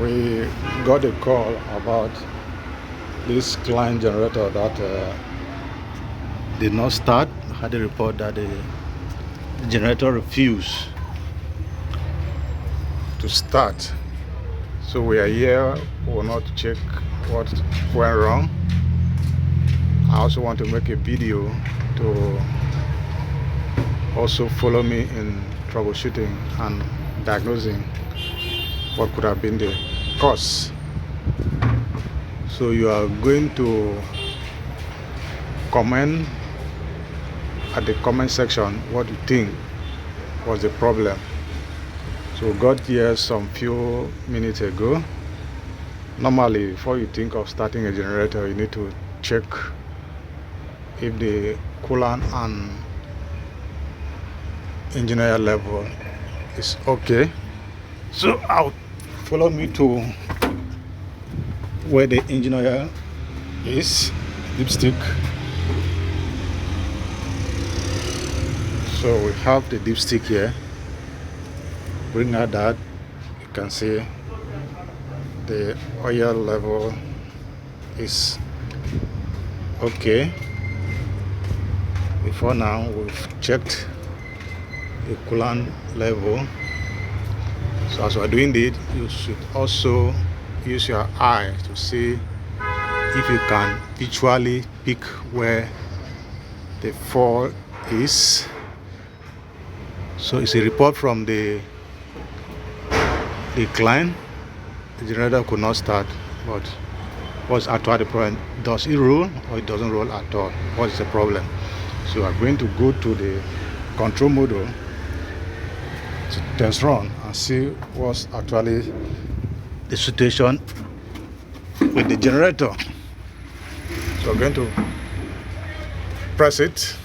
We got a call about this client generator that did not start. Had a report that the generator refused to start. So we are here. We will not check what went wrong. I also want to make a video to also follow me in troubleshooting and diagnosing what could have been the cause. So you are going to comment at the comment section what you think was the problem. So got here some few minutes ago. Normally, before you think of starting a generator, you need to check if the coolant and engine oil level is okay. So I'll follow me to where the engine oil is, dipstick. So we have the dipstick here. Bring out that, you can see the oil level is okay. Before now, we've checked the coolant level. So as we're doing it, you should also use your eye to see if you can visually pick where the fault is. So it's a report from the client. The generator could not start, but what's actually the problem? Does it roll or it doesn't roll at all? What is the problem? So I'm going to go to the control module to test run and see what's actually the situation with the generator. So I'm going to press it.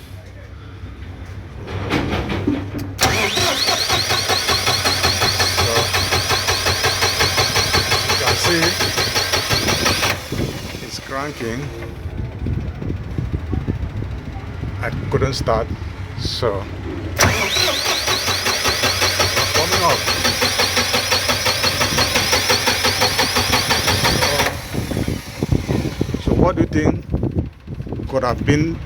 See, it's cranking. I couldn't start, so coming up. So what do you think could have been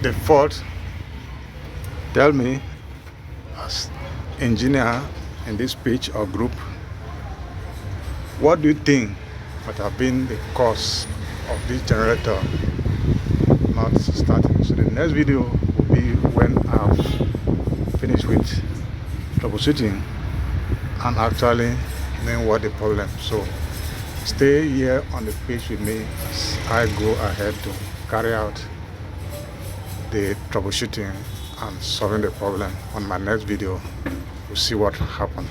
the fault? Tell me, as engineer in this pitch or group, what do you think would have been the cause of this generator not starting? So the next video will be when I've finished with troubleshooting and actually knowing what the problem. So stay here on the page with me as I go ahead to carry out the troubleshooting and solving the problem. On my next video, we'll see what happened.